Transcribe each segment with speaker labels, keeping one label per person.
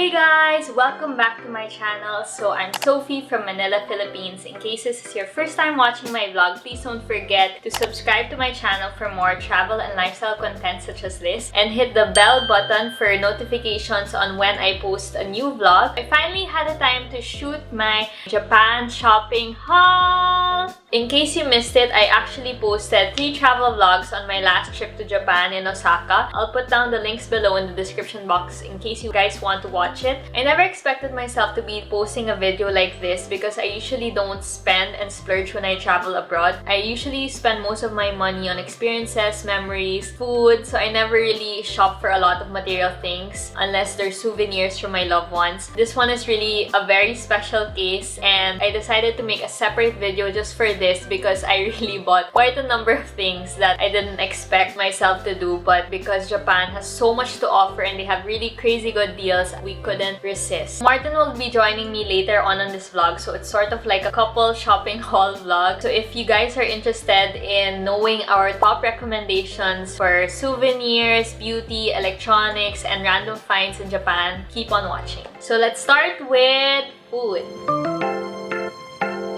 Speaker 1: Hey guys! Welcome back to my channel. So I'm Sophie from Manila, Philippines. In case this is your first time watching my vlog, please don't forget to subscribe to my channel for more travel and lifestyle content such as this, and hit the bell button for notifications on when I post a new vlog. I finally had the time to shoot my Japan shopping haul! In case you missed it, I actually posted 3 travel vlogs on my last trip to Japan in Osaka. I'll put down the links below in the description box in case you guys want to watch it. I never expected myself to be posting a video like this because I usually don't spend and splurge when I travel abroad. I usually spend most of my money on experiences, memories, food, so I never really shop for a lot of material things unless they're souvenirs from my loved ones. This one is really a very special case, and I decided to make a separate video just for this because I really bought quite a number of things that I didn't expect myself to do, but because Japan has so much to offer and they have really crazy good deals, we couldn't resist. Martin will be joining me later on this vlog, so it's sort of like a couple shopping haul vlog. So if you guys are interested in knowing our top recommendations for souvenirs, beauty, electronics, and random finds in Japan, keep on watching. So let's start with food.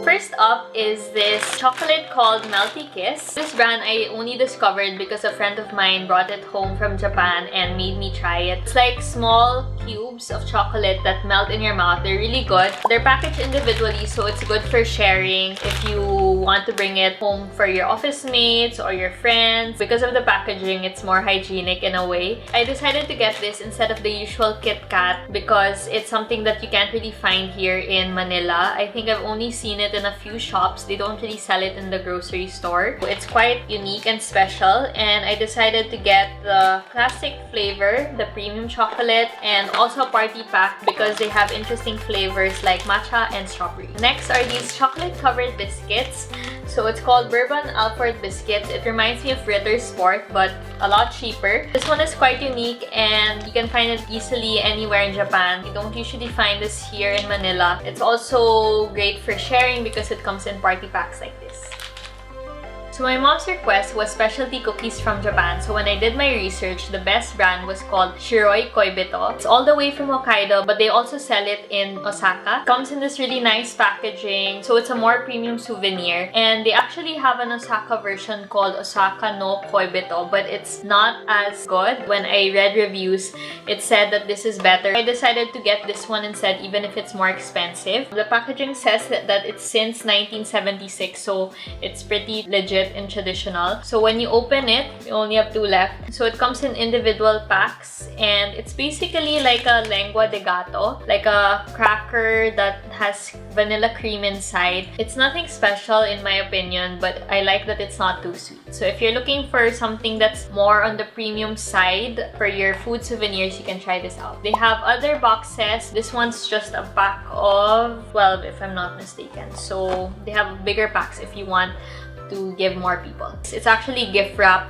Speaker 1: First up is this chocolate called Melty Kiss. This brand I only discovered because a friend of mine brought it home from Japan and made me try it. It's like small cubes of chocolate that melt in your mouth. They're really good. They're packaged individually, so it's good for sharing if you want to bring it home for your office mates or your friends. Because of the packaging, it's more hygienic in a way. I decided to get this instead of the usual Kit Kat because it's something that you can't really find here in Manila. I think I've only seen it in a few shops. They don't really sell it in the grocery store. It's quite unique and special, and I decided to get the classic flavor, the premium chocolate, and also a party pack because they have interesting flavors like matcha and strawberry. Next are these chocolate covered biscuits. So it's called Bourbon Alfort Biscuits. It reminds me of Ritter's Sport but a lot cheaper. This one is quite unique and you can find it easily anywhere in Japan. You don't usually find this here in Manila. It's also great for sharing because it comes in party packs like this. So my mom's request was specialty cookies from Japan. So when I did my research, the best brand was called Heroine. It's all the way from Hokkaido, but they also sell it in Osaka. It comes in this really nice packaging, so it's a more premium souvenir. And they actually have an Osaka version called Osaka no Koibito, but it's not as good. When I read reviews, it said that this is better. I decided to get this one instead, even if it's more expensive. The packaging says that it's since 1976, so it's pretty legit and traditional. So when you open it, you only have 2 left. So it comes in individual packs, and it's basically like a lengua de gato, like a cracker that has vanilla cream inside. It's nothing special in my opinion, but I like that it's not too sweet. So if you're looking for something that's more on the premium side for your food souvenirs, you can try this out. They have other boxes. This one's just a pack of 12 if I'm not mistaken. So they have bigger packs if you want to give more people. It's actually gift wrap.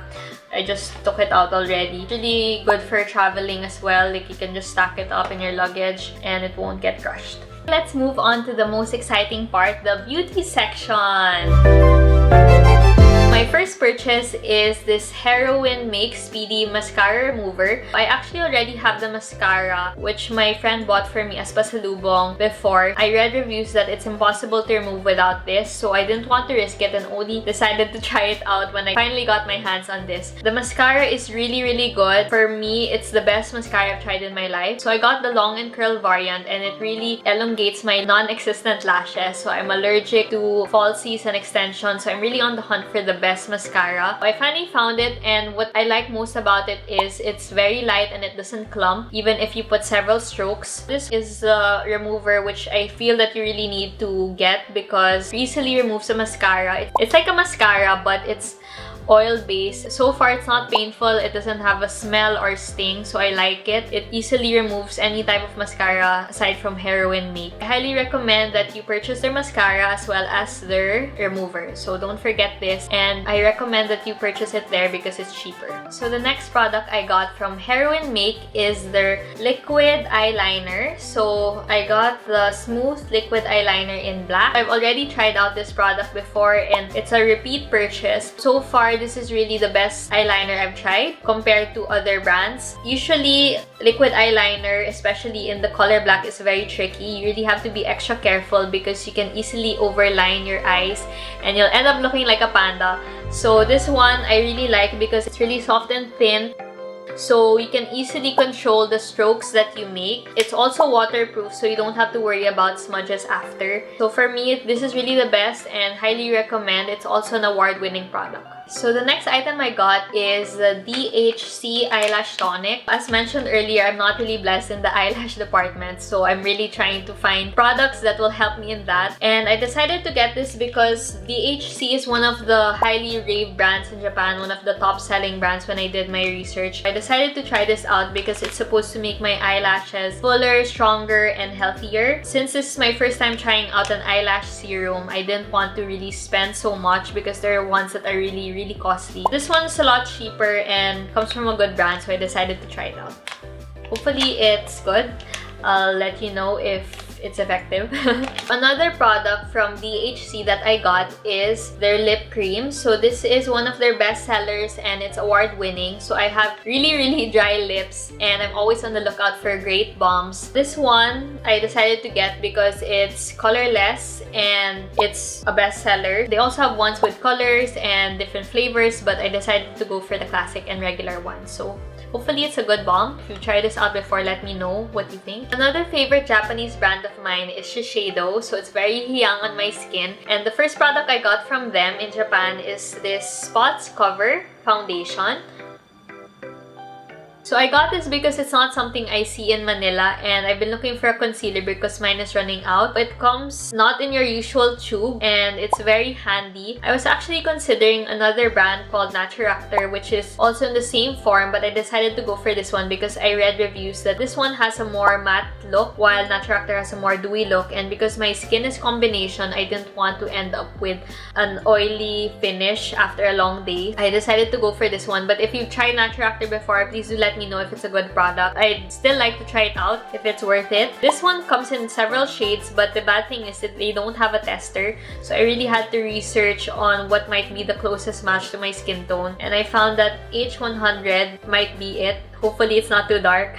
Speaker 1: I just took it out already. Really good for traveling as well. Like you can just stack it up in your luggage and it won't get crushed. Let's move on to the most exciting part, the beauty section. My first purchase is this Heroine Make Speedy Mascara Remover. I actually already have the mascara, which my friend bought for me as pasalubong before. I read reviews that it's impossible to remove without this, so I didn't want to risk it and only decided to try it out when I finally got my hands on this. The mascara is really good. For me, it's the best mascara I've tried in my life. So I got the long and curl variant, and it really elongates my non-existent lashes. So I'm allergic to falsies and extensions, so I'm really on the hunt for the best mascara. I finally found it, and what I like most about it is it's very light and it doesn't clump even if you put several strokes. This is a remover which I feel that you really need to get because it easily removes a mascara. It's like a mascara but it's oil-based. So far, it's not painful. It doesn't have a smell or sting, so I like it. It easily removes any type of mascara aside from Heroine Make. I highly recommend that you purchase their mascara as well as their remover. So don't forget this, and I recommend that you purchase it there because it's cheaper. So the next product I got from Heroine Make is their liquid eyeliner. So I got the smooth liquid eyeliner in black. I've already tried out this product before and it's a repeat purchase. So far, far, this is really the best eyeliner I've tried compared to other brands. Usually, liquid eyeliner, especially in the color black, is very tricky. You really have to be extra careful because you can easily overline your eyes and you'll end up looking like a panda. So this one I really like because it's really soft and thin. So you can easily control the strokes that you make. It's also waterproof, so you don't have to worry about smudges after. So for me, this is really the best and highly recommend. It's also an award-winning product. So the next item I got is the DHC Eyelash Tonic. As mentioned earlier, I'm not really blessed in the eyelash department, so I'm really trying to find products that will help me in that. And I decided to get this because DHC is one of the highly raved brands in Japan, one of the top selling brands when I did my research. I decided to try this out because it's supposed to make my eyelashes fuller, stronger, and healthier. Since this is my first time trying out an eyelash serum, I didn't want to really spend so much because there are ones that are really costly. This one's a lot cheaper and comes from a good brand, so I decided to try it out. Hopefully it's good. I'll let you know if it's effective. Another product from DHC that I got is their lip cream. So this is one of their best sellers and it's award-winning. So I have really dry lips and I'm always on the lookout for great balms. This one I decided to get because it's colorless and it's a bestseller. They also have ones with colors and different flavors, but I decided to go for the classic and regular one. So hopefully it's a good balm. If you've tried this out before, let me know what you think. Another favorite Japanese brand of mine is Shiseido. So it's very young on my skin. And the first product I got from them in Japan is this Spots Cover Foundation. So I got this because it's not something I see in Manila and I've been looking for a concealer because mine is running out. It comes not in your usual tube and it's very handy. I was actually considering another brand called Naturactor, which is also in the same form, but I decided to go for this one because I read reviews that this one has a more matte look while Naturactor has a more dewy look, and because my skin is combination, I didn't want to end up with an oily finish after a long day. I decided to go for this one, but if you've tried Naturactor before, please do let me know if it's a good product. I'd still like to try it out if it's worth it. This one comes in several shades, but the bad thing is that they don't have a tester. So I really had to research on what might be the closest match to my skin tone. And I found that H100 might be it. Hopefully it's not too dark.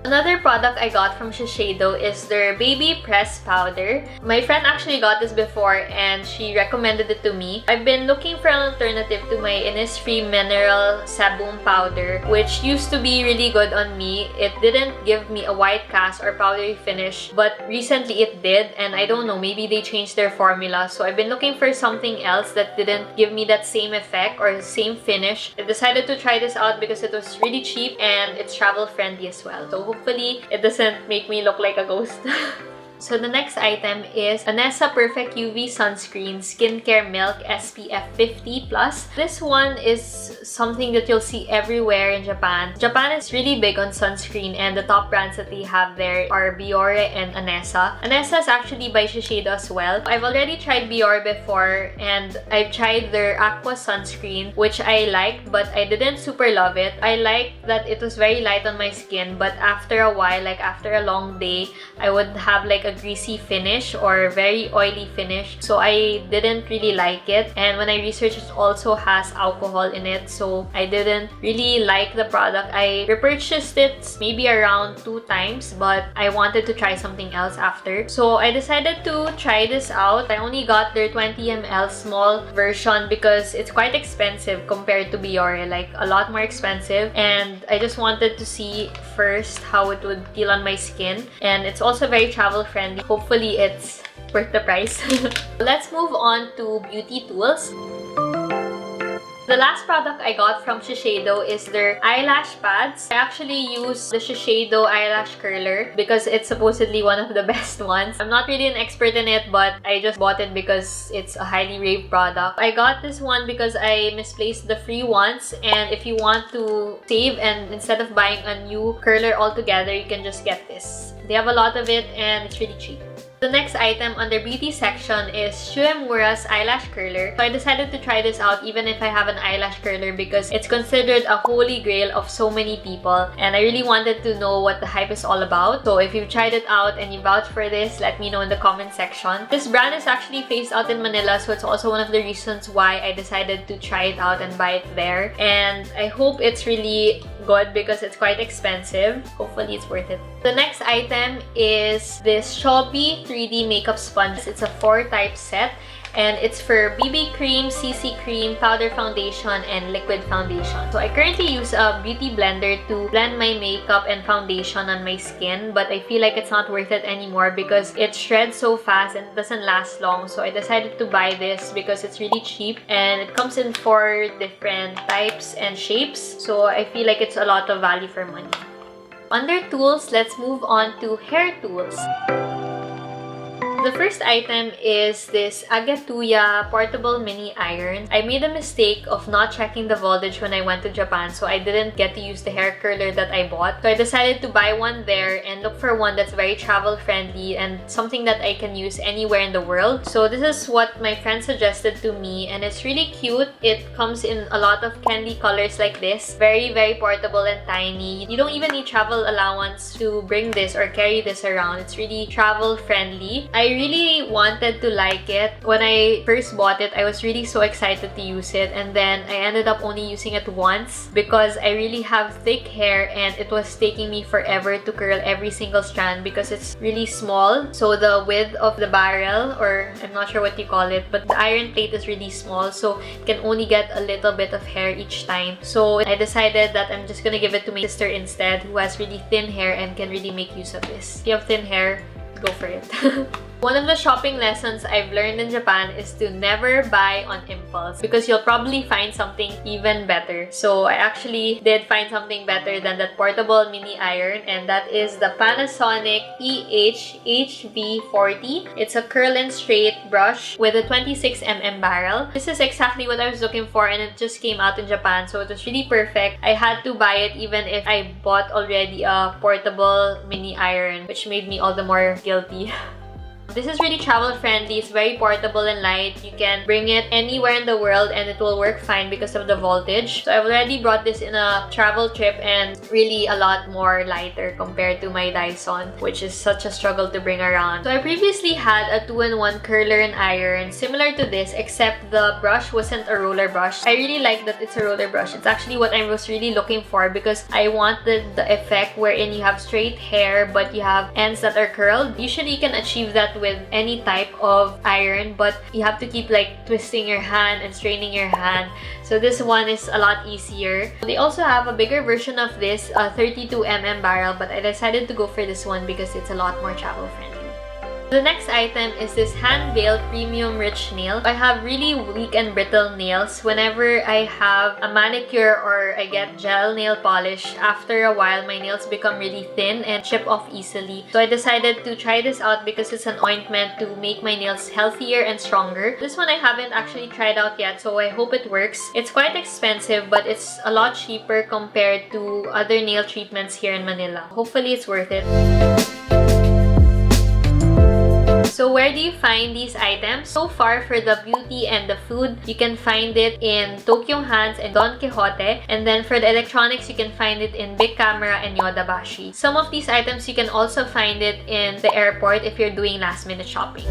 Speaker 1: Another product I got from Shiseido is their Baby Press Powder. My friend actually got this before and she recommended it to me. I've been looking for an alternative to my Innisfree Mineral Sebum Powder, which used to be really good on me. It didn't give me a white cast or powdery finish, but recently it did, and I don't know, maybe they changed their formula. So I've been looking for something else that didn't give me that same effect or same finish. I decided to try this out because it was really cheap and it's travel friendly as well. So hopefully it doesn't make me look like a ghost. So the next item is Anessa Perfect UV Sunscreen Skincare Milk SPF 50+. This one is something that you'll see everywhere in Japan. Japan is really big on sunscreen and the top brands that they have there are Biore and Anessa. Anessa is actually by Shiseido as well. I've already tried Biore before and I've tried their Aqua Sunscreen, which I liked, but I didn't super love it. I liked that it was very light on my skin, but after a while, like after a long day, I would have like a greasy finish or very oily finish, so I didn't really like it. And when I researched, it also has alcohol in it, so I didn't really like the product. I repurchased it maybe around 2 times, but I wanted to try something else after, so I decided to try this out. I only got their 20 ml small version because it's quite expensive compared to Biore, like a lot more expensive, and I just wanted to see first how it would feel on my skin. And it's also very travel friendly. Hopefully it's worth the price. Let's move on to beauty tools. The last product I got from Shiseido is their eyelash pads. I actually use the Shiseido eyelash curler because it's supposedly one of the best ones. I'm not really an expert in it, but I just bought it because it's a highly raved product. I got this one because I misplaced the free ones, and if you want to save and instead of buying a new curler altogether, you can just get this. They have a lot of it and it's really cheap. The next item on the beauty section is Shuemura's eyelash curler. So I decided to try this out even if I have an eyelash curler because it's considered a holy grail of so many people, and I really wanted to know what the hype is all about. So if you've tried it out and you vouch for this, let me know in the comment section. This brand is actually phased out in Manila, so it's also one of the reasons why I decided to try it out and buy it there. And I hope it's really good because it's quite expensive. Hopefully it's worth it. The next item is this Shopee 3D makeup sponge. It's a 4-type set, and it's for BB cream, CC cream, powder foundation, and liquid foundation. So I currently use a beauty blender to blend my makeup and foundation on my skin, but I feel like it's not worth it anymore because it shreds so fast and it doesn't last long. So I decided to buy this because it's really cheap and it comes in 4 different types and shapes. So I feel like it's a lot of value for money. Under tools, let's move on to hair tools. The first item is this Agatuya portable mini iron. I made a mistake of not checking the voltage when I went to Japan, so I didn't get to use the hair curler that I bought. So I decided to buy one there and look for one that's very travel friendly and something that I can use anywhere in the world. So this is what my friend suggested to me, and it's really cute. It comes in a lot of candy colors like this. Very, very portable and tiny. You don't even need travel allowance to bring this or carry this around. It's really travel friendly. I really wanted to like it. When I first bought it, I was really so excited to use it, and then I ended up only using it once because I really have thick hair and it was taking me forever to curl every single strand because it's really small. So the width of the barrel, or I'm not sure what you call it, but the iron plate is really small, so it can only get a little bit of hair each time. So I decided that I'm just gonna give it to my sister instead, who has really thin hair and can really make use of this. If you have thin hair, go for it. One of the shopping lessons I've learned in Japan is to never buy on impulse because you'll probably find something even better. So I actually did find something better than that portable mini iron, and that is the Panasonic EH-HV40. It's a curl and straight brush with a 26mm barrel. This is exactly what I was looking for, and it just came out in Japan, so it was really perfect. I had to buy it even if I bought already a portable mini iron, which made me all the more guilty. This is really travel friendly. It's very portable and light. You can bring it anywhere in the world and it will work fine because of the voltage. So I've already brought this in a travel trip and really a lot more lighter compared to my Dyson, which is such a struggle to bring around. So I previously had a 2-in-1 curler and iron similar to this, except the brush wasn't a roller brush. I really like that it's a roller brush. It's actually what I was really looking for because I wanted the effect wherein you have straight hair but you have ends that are curled. Usually you can achieve that with any type of iron, but you have to keep like twisting your hand and straining your hand. So this one is a lot easier. They also have a bigger version of this, a 32mm barrel, but I decided to go for this one because it's a lot more travel friendly. The next item is this hand-veiled premium rich nail. I have really weak and brittle nails. Whenever I have a manicure or I get gel nail polish, after a while my nails become really thin and chip off easily. So I decided to try this out because it's an ointment to make my nails healthier and stronger. This one I haven't actually tried out yet, so I hope it works. It's quite expensive, but it's a lot cheaper compared to other nail treatments here in Manila. Hopefully it's worth it. So where do you find these items? So far, for the beauty and the food, you can find it in Tokyo Hands and Don Quixote. And then for the electronics, you can find it in Big Camera and Yodabashi. Some of these items, you can also find it in the airport if you're doing last-minute shopping.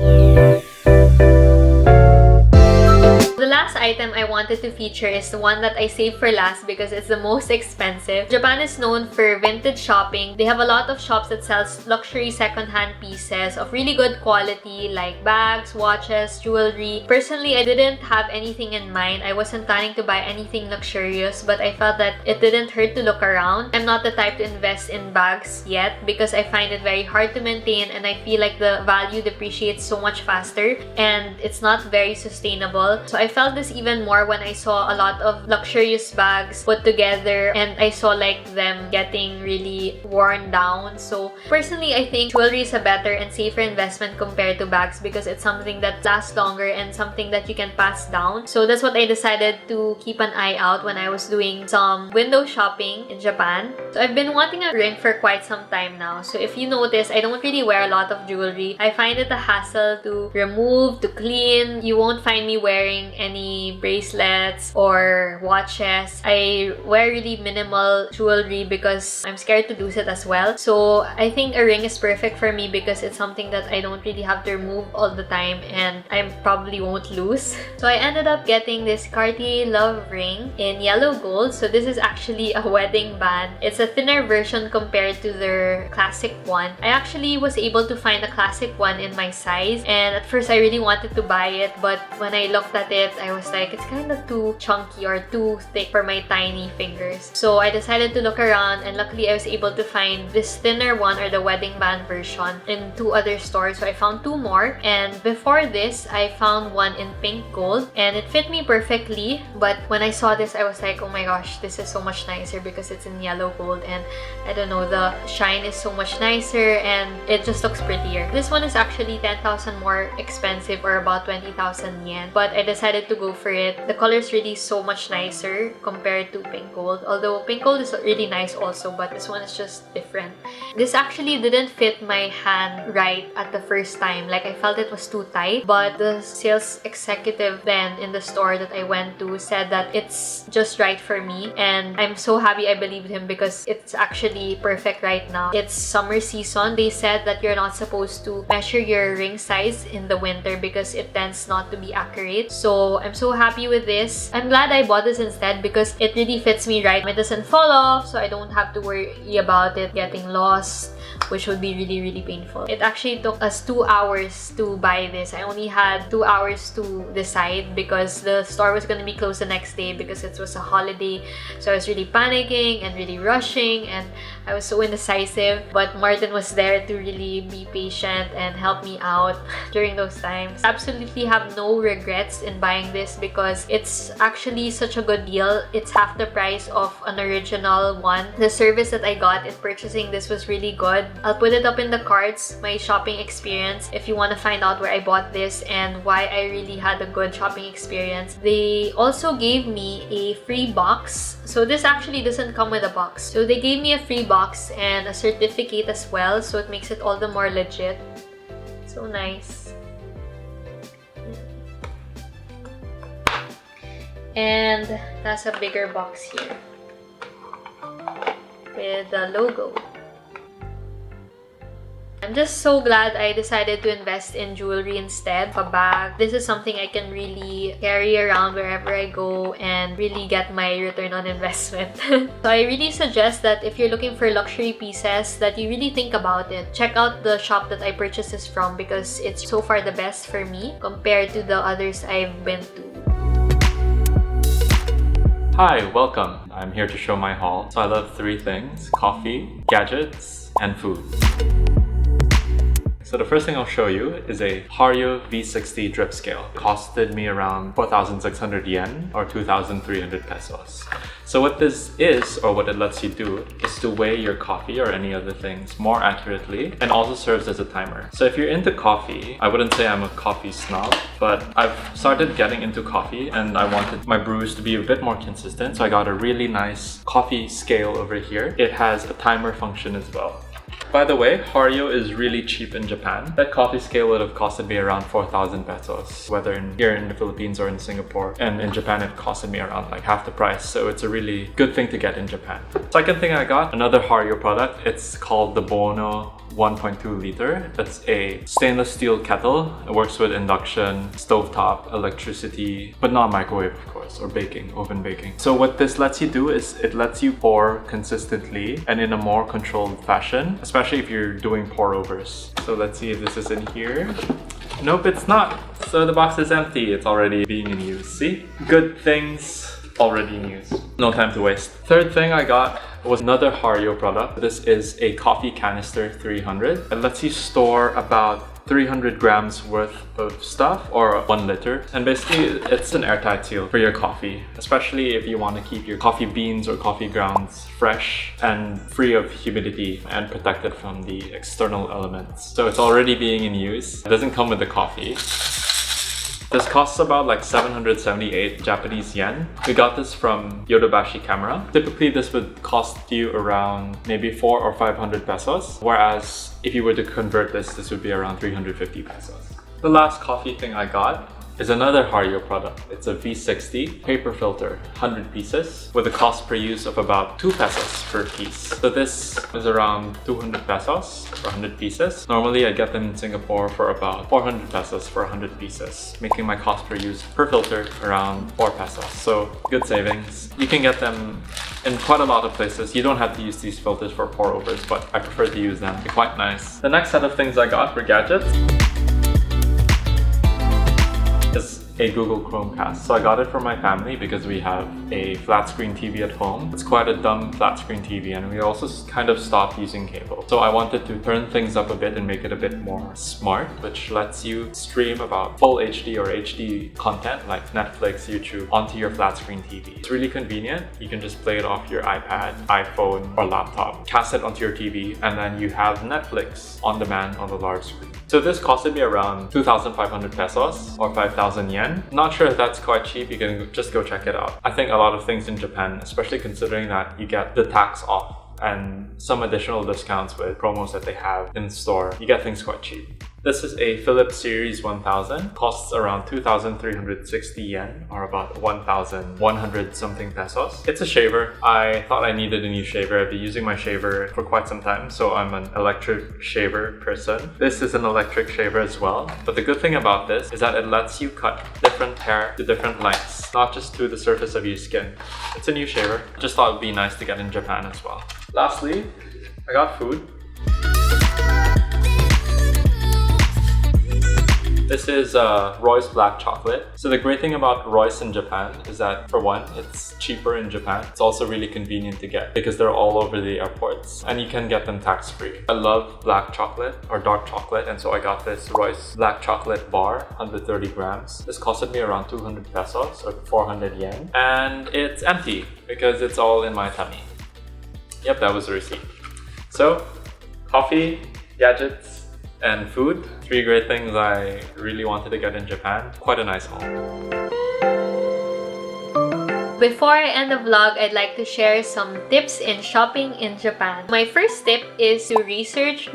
Speaker 1: The last item I wanted to feature is the one that I saved for last because it's the most expensive. Japan is known for vintage shopping. They have a lot of shops that sells luxury secondhand pieces of really good quality like bags, watches, jewelry. Personally, I didn't have anything in mind. I wasn't planning to buy anything luxurious, but I felt that it didn't hurt to look around. I'm not the type to invest in bags yet because I find it very hard to maintain and I feel like the value depreciates so much faster and it's not very sustainable. So I felt felt this even more when I saw a lot of luxurious bags put together and I saw like them getting really worn down. So personally, I think jewelry is a better and safer investment compared to bags because it's something that lasts longer and something that you can pass down. So that's what I decided to keep an eye out when I was doing some window shopping in Japan. So I've been wanting a ring for quite some time now. So if you notice, I don't really wear a lot of jewelry. I find it a hassle to remove, to clean. You won't find me wearing any bracelets or watches. I wear really minimal jewelry because I'm scared to lose it as well. So I think a ring is perfect for me because it's something that I don't really have to remove all the time and I probably won't lose. So I ended up getting this Cartier Love ring in yellow gold. So this is actually a wedding band. It's a thinner version compared to their classic one. I actually was able to find a classic one in my size, and at first I really wanted to buy it, but when I looked at it, I was like, it's kind of too chunky or too thick for my tiny fingers. So I decided to look around, and luckily I was able to find this thinner one, or the wedding band version, in 2 other stores. So I found 2 more, and before this I found one in pink gold and it fit me perfectly. But when I saw this, I was like, oh my gosh, this is so much nicer because it's in yellow gold, and I don't know, the shine is so much nicer and it just looks prettier. This one is actually 10,000 more expensive, or about 20,000 yen, but I decided to go for it. The color is really so much nicer compared to pink gold, although pink gold is really nice also, but this one is just different. This actually didn't fit my hand right at the first time. Like, I felt it was too tight, but the sales executive then in the store that I went to said that it's just right for me, and I'm so happy I believed him because it's actually perfect right now. It's summer season. They said that you're not supposed to measure your ring size in the winter because it tends not to be accurate. So I'm so happy with this. I'm glad I bought this instead because it really fits me right. It doesn't fall off, so I don't have to worry about it getting lost, which would be really painful. It actually took us 2 hours to buy this. I only had 2 hours to decide because the store was going to be closed the next day because it was a holiday. So I was really panicking and really rushing, and I was so indecisive, but Martin was there to really be patient and help me out during those times. Absolutely have no regrets in buying this because it's actually such a good deal. It's half the price of an original one. The service that I got in purchasing this was really good. I'll put it up in the cards, my shopping experience, if you want to find out where I bought this and why I really had a good shopping experience. They also gave me a free box. So this actually doesn't come with a box. So they gave me a free box and a certificate as well, so it makes it all the more legit. So nice. And that's a bigger box here with the logo. I'm just so glad I decided to invest in jewelry instead of a bag. This is something I can really carry around wherever I go and really get my return on investment. So I really suggest that if you're looking for luxury pieces, that you really think about it. Check out the shop that I purchased this from because it's so far the best for me compared to the others I've been to.
Speaker 2: Hi, welcome. I'm here to show my haul. So I love 3 things: coffee, gadgets, and food. So the first thing I'll show you is a Hario V60 drip scale. It costed me around 4,600 yen or 2,300 pesos. So what this is, or what it lets you do, is to weigh your coffee or any other things more accurately, and also serves as a timer. So if you're into coffee, I wouldn't say I'm a coffee snob, but I've started getting into coffee and I wanted my brews to be a bit more consistent, so I got a really nice coffee scale over here. It has a timer function as well. By the way, Hario is really cheap in Japan. That coffee scale would have costed me around 4,000 pesos, whether here in the Philippines or in Singapore. And in Japan, it costed me around like half the price. So it's a really good thing to get in Japan. Second thing I got, another Hario product. It's called the Bono 1.2 liter. That's a stainless steel kettle. It works with induction, stovetop, electricity, but not microwave, of course, or baking, oven baking. So what this lets you do is it lets you pour consistently and in a more controlled fashion, especially if you're doing pour overs. So let's see if this is in here. Nope, it's not. So the box is empty. It's already being in use. See? Good things already in use. No time to waste. Third thing I got, was another Hario product. This is a coffee canister 300. It lets you store about 300 grams worth of stuff, or 1 liter. And basically, it's an airtight seal for your coffee, especially if you want to keep your coffee beans or coffee grounds fresh and free of humidity and protected from the external elements. So it's already being in use. It doesn't come with the coffee. This costs about like 778 Japanese yen. We got this from Yodobashi Camera. Typically, this would cost you around maybe 400 or 500 pesos, whereas if you were to convert this would be around 350 pesos. The last coffee thing I got is another Hario product. It's a V60 paper filter, 100 pieces, with a cost per use of about 2 pesos per piece. So this is around 200 pesos for 100 pieces. Normally I get them in Singapore for about 400 pesos for 100 pieces, making my cost per use per filter around 4 pesos. So good savings. You can get them in quite a lot of places. You don't have to use these filters for pour overs, but I prefer to use them. They're quite nice. The next set of things I got were gadgets. Is a Google Chromecast. So I got it for my family because we have a flat screen TV at home. It's quite a dumb flat screen TV, and we also kind of stopped using cable. So I wanted to turn things up a bit and make it a bit more smart, which lets you stream about full HD or HD content like Netflix, YouTube onto your flat screen TV. It's really convenient. You can just play it off your iPad, iPhone, or laptop, cast it onto your TV, and then you have Netflix on demand on the large screen. So this costed me around 2,500 pesos or 5,000 yen. Not sure if that's quite cheap. You can just go check it out. I think a lot of things in Japan, especially considering that you get the tax off and some additional discounts with promos that they have in store, you get things quite cheap. This is a Philips Series 1000, costs around 2,360 yen or about 1,100 something pesos. It's a shaver. I thought I needed a new shaver. I've been using my shaver for quite some time, so I'm an electric shaver person. This is an electric shaver as well, but the good thing about this is that it lets you cut different hair to different lengths, not just to the surface of your skin. It's a new shaver. Just thought it would be nice to get in Japan as well. Lastly, I got food. This is Royce Black Chocolate. So the great thing about Royce in Japan is that, for one, it's cheaper in Japan. It's also really convenient to get because they're all over the airports and you can get them tax-free. I love black chocolate or dark chocolate, and so I got this Royce Black Chocolate bar, 130 grams. This costed me around 200 pesos or 400 yen. And it's empty because it's all in my tummy. Yep, that was the receipt. So, coffee, gadgets, and food. 3 great things I really wanted to get in Japan. Quite a nice haul.
Speaker 1: Before I end the vlog, I'd like to share some tips in shopping in Japan. My first tip is to research.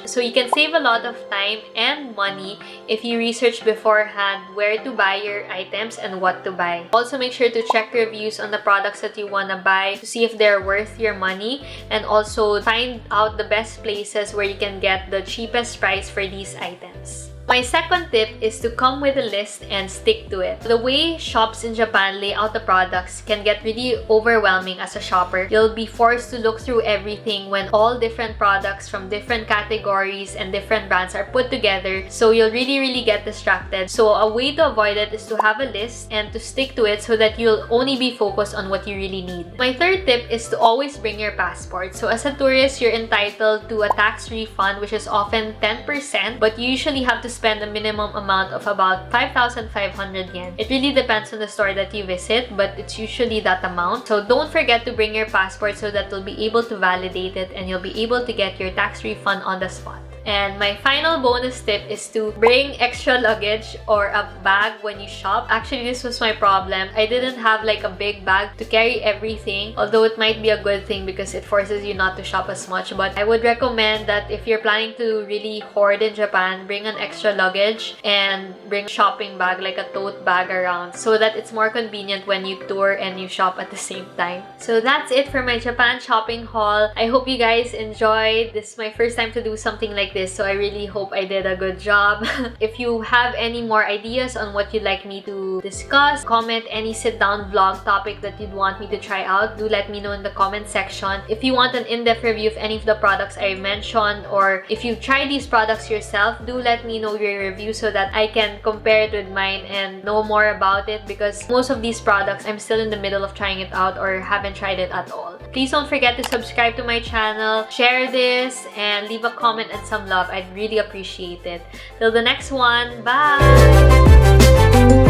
Speaker 1: So you can save a lot of time and money if you research beforehand where to buy your items and what to buy. Also, make sure to check reviews on the products that you want to buy to see if they're worth your money, and also find out the best places where you can get the cheapest price for these items. My second tip is to come with a list and stick to it. The way shops in Japan lay out the products can get really overwhelming as a shopper. You'll be forced to look through everything when all different products from different categories and different brands are put together, so you'll really get distracted. So a way to avoid it is to have a list and to stick to it so that you'll only be focused on what you really need. My third tip is to always bring your passport. So as a tourist, you're entitled to a tax refund, which is often 10%, but you usually have to spend a minimum amount of about 5,500 yen. It really depends on the store that you visit, but it's usually that amount. So don't forget to bring your passport so that you'll be able to validate it and you'll be able to get your tax refund on the spot. And my final bonus tip is to bring extra luggage or a bag when you shop. Actually, this was my problem. I didn't have like a big bag to carry everything, although it might be a good thing because it forces you not to shop as much. But I would recommend that if you're planning to really hoard in Japan, bring an extra luggage and bring a shopping bag, like a tote bag around, so that it's more convenient when you tour and you shop at the same time. So that's it for my Japan shopping haul. I hope you guys enjoyed. This is my first time to do something like this, so I really hope I did a good job. If you have any more ideas on what you'd like me to discuss, comment any sit-down vlog topic that you'd want me to try out, do let me know in the comment section. If you want an in-depth review of any of the products I mentioned, or if you've tried these products yourself, do let me know your review so that I can compare it with mine and know more about it, because most of these products I'm still in the middle of trying it out or haven't tried it at all. Please don't forget to subscribe to my channel, share this, and leave a comment and some love. I'd really appreciate it. Till the next one, bye!